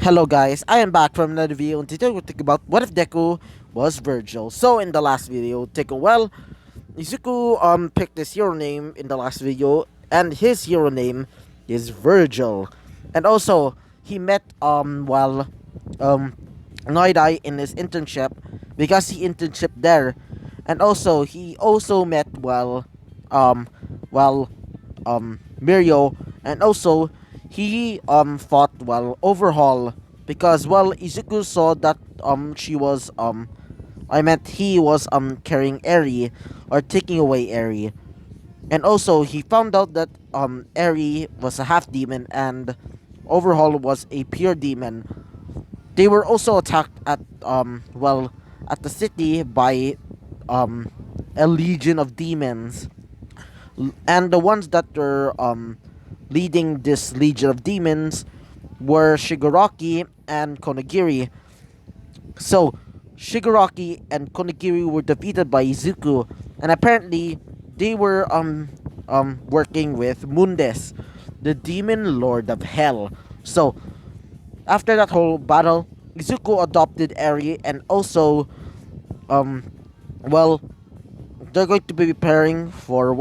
Hello guys, I am back from another video and today we'll talk about what if Deku was Virgil. So in the last video, Izuku picked his hero name in the last video and his hero name is Virgil. And also he met um Noidai in his internship because he internship there. And also he also met um well Mirio, and also he fought Overhaul because Izuku saw that she was I meant he was carrying Eri or taking away Eri. And also he found out that Eri was a half demon and Overhaul was a pure demon. They were also attacked at the city by um a legion of demons. And the ones that were leading this legion of demons were Shigaraki and Konagiri. So Shigaraki and Konagiri were defeated by Izuku, and apparently they were working with Mundus, the demon lord of hell. So after that whole battle, Izuku adopted Eri, and also um well they're going to be preparing for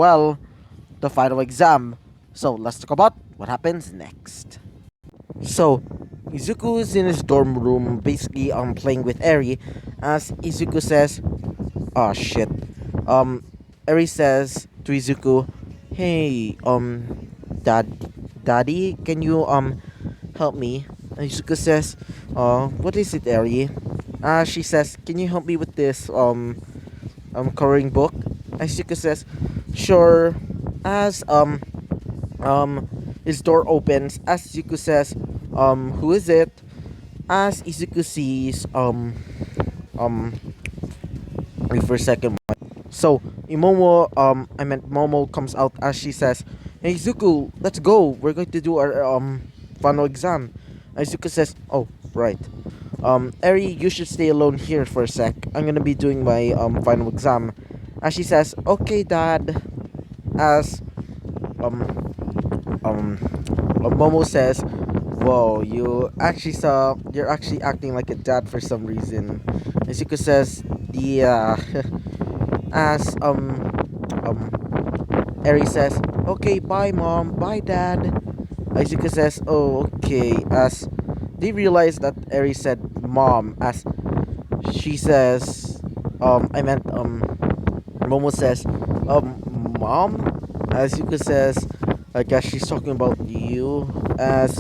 the final exam. So let's talk about what happens next. So Izuku is in his dorm room, basically playing with Eri, as Izuku says, "Oh shit." Um, Eri says to Izuku, "Hey, dad, daddy, can you help me?" And Izuku says, what is it, Eri?" She says, "Can you help me with this coloring book?" Izuku says, "Sure." As his door opens, as Izuku says, "Who is it?" As Izuku sees um wait for a second. So Momo comes out as she says, "Hey Izuku, let's go. We're going to do our final exam." Izuku says, "Oh, right. Eri, you should stay alone here for a sec. I'm gonna be doing my final exam." As she says, "Okay, Dad." As um Momo says, "Whoa, you're actually acting like a dad for some reason." Izuku says, "Yeah." As Eri says, "Okay, bye mom, bye dad." Izuku says, "Oh, okay." As they realize that Eri said mom, as she says, Momo says, mom? As Yuka says, "I guess she's talking about you." As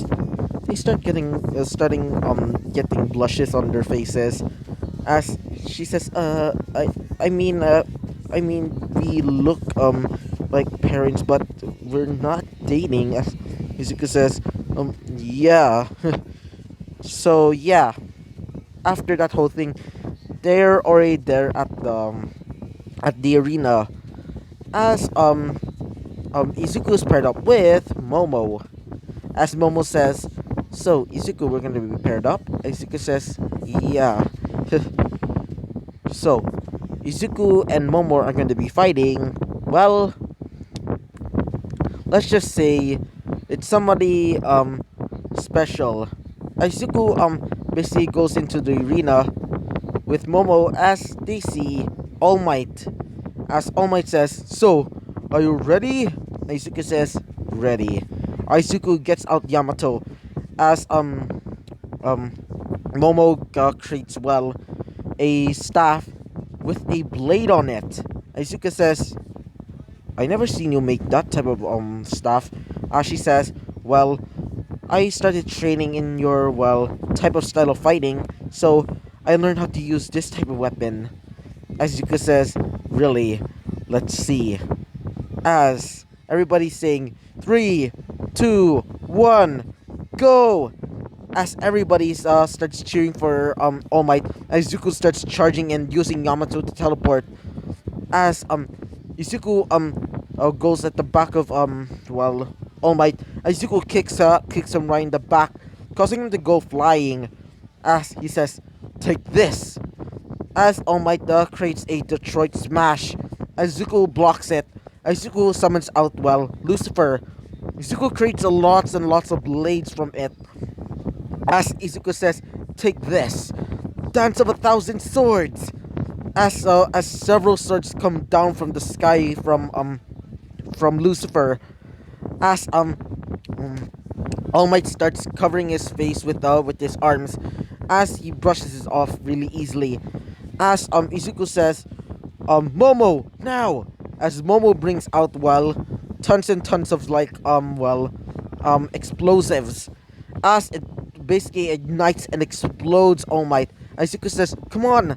they getting blushes on their faces. As she says, I mean, we look like parents, but we're not dating." As Izuku says, yeah." So yeah, after that whole thing, they're already there at the arena. As Izuku's paired up with Momo. As Momo says, "So Izuku, we're gonna be paired up." Izuku says, "Yeah." So Izuku and Momo are going to be fighting. Well, let's just say it's somebody special. Izuku basically goes into the arena with Momo as they see All Might. As All Might says, "So, are you ready?" Izuku says, "Ready." Izuku gets out Yamato as um Momo creates a staff with a blade on it. Izuku says, "I never seen you make that type of staff." She says, "Well, I started training in your type of style of fighting, so I learned how to use this type of weapon." Izuku says, "Really? Let's see." As everybody's saying, "Three, two, one, go!" As everybody starts cheering for All Might, Izuku starts charging and using Yamato to teleport. As Izuku goes at the back of All Might, Izuku kicks him right in the back, causing him to go flying. As he says, "Take this!" As All Might creates a Detroit Smash, Izuku blocks it. Izuku summons out Lucifer. Izuku creates lots and lots of blades from it. As Izuku says, "Take this, dance of 1,000 swords." As several swords come down from the sky from Lucifer. As All Might starts covering his face with his arms, as he brushes it off really easily. As Izuku says, Momo now. As Momo brings out tons and tons of explosives. As it basically ignites and explodes All Might. As Izuku says, "Come on."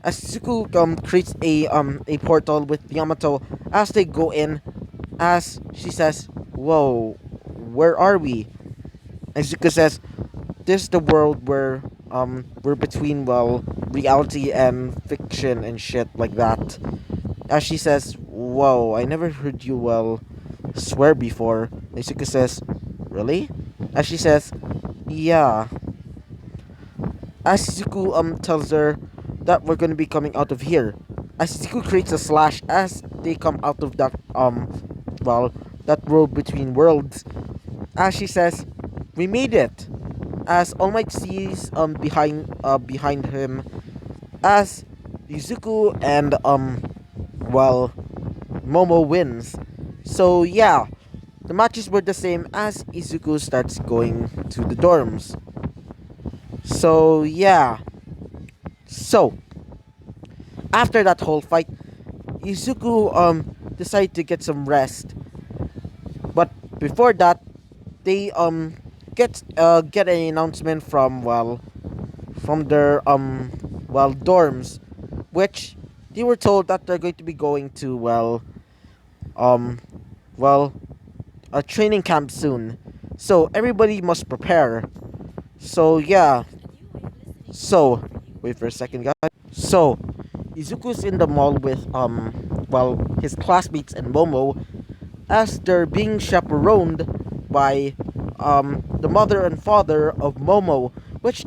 As Izuku creates a portal with Yamato, as they go in, as she says, "Whoa, where are we?" Izuku says, "This is the world where we're between reality and fiction and shit like that." As she says, "Whoa, I never heard you swear before." Izuku says, "Really?" As she says, "Yeah." As Izuku tells her that we're gonna be coming out of here. As Izuku creates a slash as they come out of well that road between worlds. As she says, "We made it." As All Might sees behind him, as Izuku and Momo wins. So yeah, the matches were the same as Izuku starts going to the dorms. So yeah. So after that whole fight, Izuku decided to get some rest. But before that, they get an announcement from their dorms, which they were told that they're going to be going to um well a training camp soon. So everybody must prepare. So yeah. So wait for a second, guys. So Izuku's in the mall with his classmates and Momo, as they're being chaperoned by the mother and father of Momo, which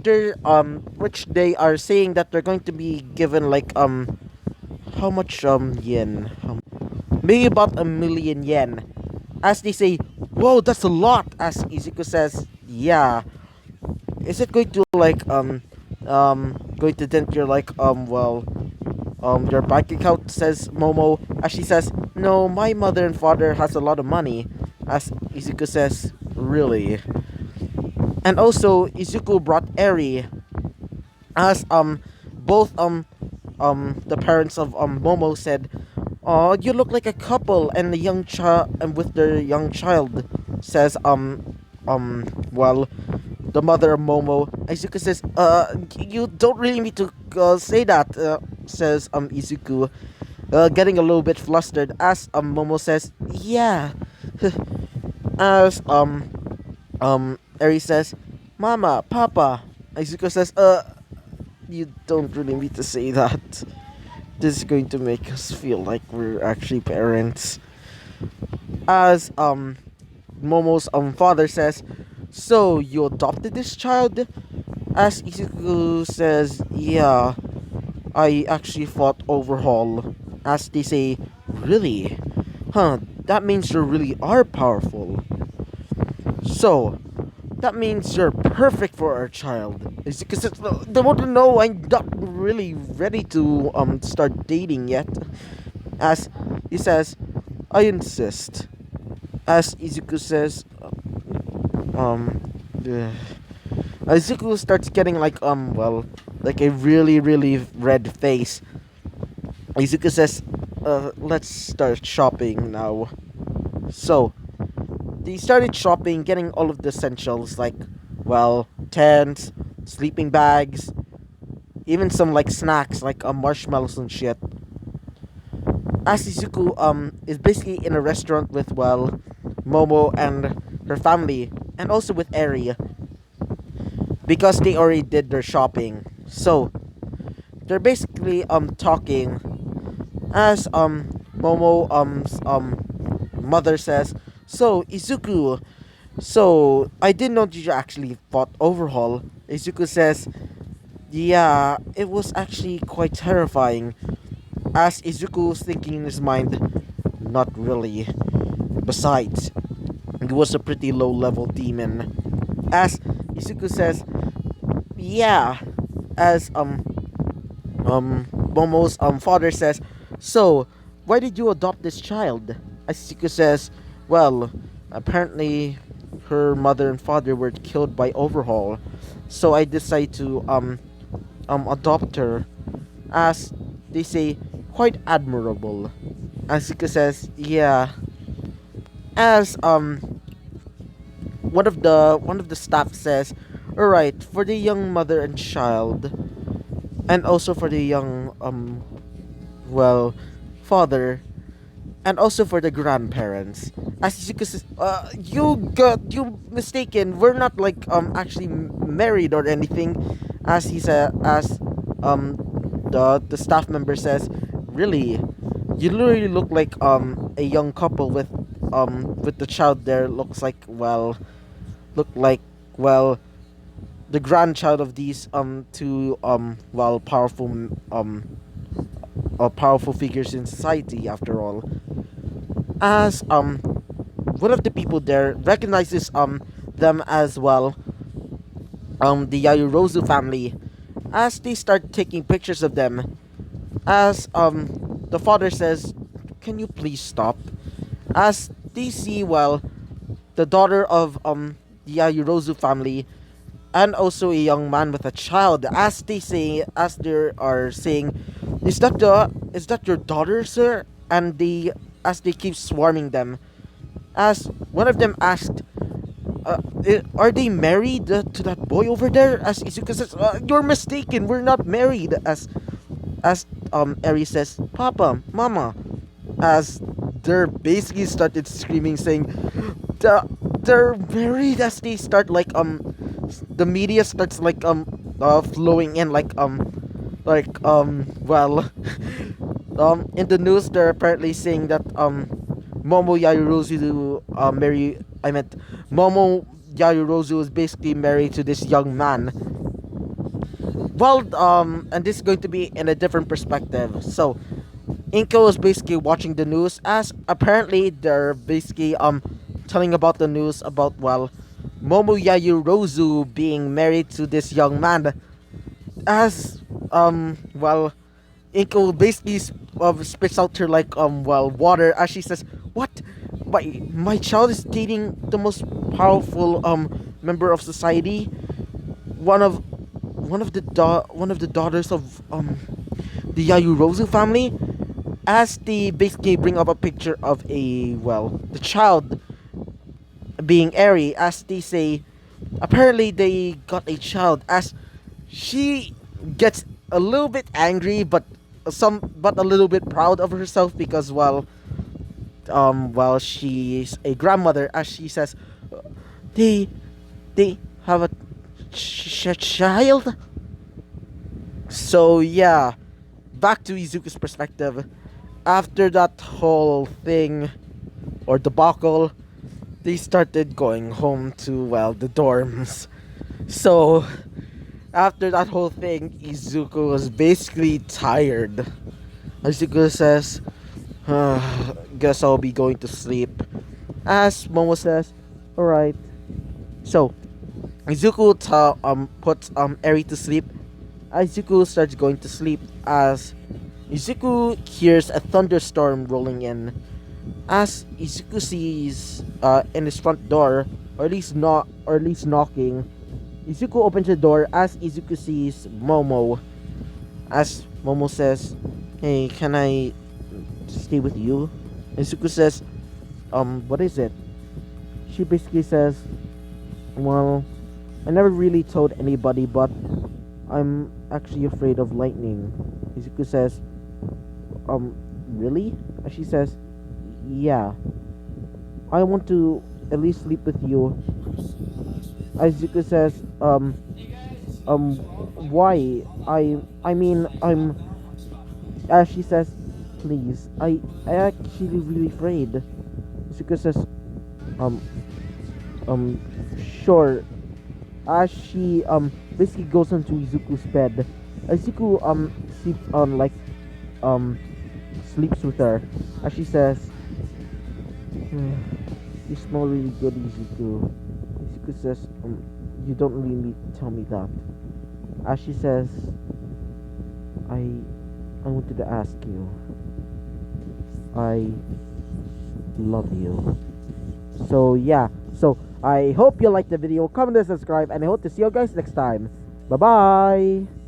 they are saying that they're going to be given how much yen? Maybe about 1,000,000 yen. As they say, "Whoa, that's a lot." As Izuku says, "Yeah." Is it going to going to dent your your bank account? Says Momo. As she says, "No, my mother and father has a lot of money." As Izuku says, "Really?" And also Izuku brought Eri, as both the parents of Momo said, "Oh, you look like a couple," and the young child and with their young child says um well the mother of Momo. Izuku says, You don't really need to say that," says Izuku, getting a little bit flustered, as Momo says, "Yeah." As Eri says, "Mama, Papa." Izuku says, You don't really need to say that. This is going to make us feel like we're actually parents." As Momo's father says, "So you adopted this child?" As Izuku says, "Yeah, I actually fought Overhaul." As they say, "Really? Huh, that means you really are powerful. So, that means you're perfect for our child." Izuku says, "They want to know I'm not really ready to start dating yet." As he says, "I insist." As Izuku says, um, uh, Izuku starts getting like a really, really red face. Izuku says, "Let's start shopping now." So, they started shopping, getting all of the essentials like, tents, sleeping bags, even some snacks like marshmallows and shit. As Izuku is basically in a restaurant with Momo and her family, and also with Eri, because they already did their shopping. So they're basically talking, as Momo mother says, "So Izuku, so I didn't know you actually fought Overhaul." Izuku says, "Yeah, it was actually quite terrifying." As Izuku was thinking in his mind, "Not really. Besides, he was a pretty low level demon." As Izuku says, yeah, as Momo's father says, so why did you adopt this child? Asiko says, well, apparently her mother and father were killed by Overhaul, so I decided to adopt her. As they say, quite admirable. Asiko says, yeah. As one of the staff says, all right, for the young mother and child, and also for the young well father, and also for the grandparents. As you could, you mistaken. We're not like actually married or anything. As he said, as um the staff member says, really, you literally look like a young couple with the child there looks like look like well the grandchild of these two powerful figures in society after all. As one of the people there recognizes them as the Yayurozu family, as they start taking pictures of them. As the father says, can you please stop? As they see the daughter of the Yayurozu family and also a young man with a child, as they are saying, is that your daughter, sir? And they keep swarming them. As one of them asked, are they married to that boy over there? As Izuka says, you're mistaken, we're not married. As Eri says, Papa, Mama. As they're basically started screaming, saying, they're married. As they start the media starts flowing in in the news they're apparently saying that Momo Yarurozu marry I meant Momo Yarurozu is basically married to this young man. And this is going to be in a different perspective. So Inko is basically watching the news, as apparently they're basically telling about the news about Momo Yarurozu being married to this young man. As Inko basically spits out her water, as she says, "What? My child is dating the most powerful member of society, one of one of the daughters of the Yayurozu family." As they basically bring up a picture of the child being Eri, as they say, apparently they got a child. As she gets a little bit angry, but a little bit proud of herself because she's a grandmother. As she says, they they have a child. So yeah, back to Izuku's perspective. After that whole thing or debacle, they started going home to the dorms. So after that whole thing, Izuku was basically tired. Izuku says, guess I'll be going to sleep. As Momo says, alright. So Izuku puts Eri to sleep. Izuku starts going to sleep as Izuku hears a thunderstorm rolling in. As Izuku sees in his front door, or at least knocking, Izuku opens the door as Izuku sees Momo. As Momo says, "Hey, can I stay with you?" Izuku says, what is it?" She basically says, "Well, I never really told anybody, but I'm actually afraid of lightning." Izuku says, really?" She says, "Yeah. I want to at least sleep with you." Izuku says, why? I mean, as she says, "Please, I actually really afraid." Izuku says, um, sure. As she basically goes into Izuku's bed. Izuku sleeps um sleeps with her. As she says, "You smell really good, Izuku." Izuku says, "You don't really need to tell me that." as she says, I I wanted to ask you, I love you. So yeah, so I hope you liked the video, comment and subscribe, and I hope to see you guys next time. Bye bye.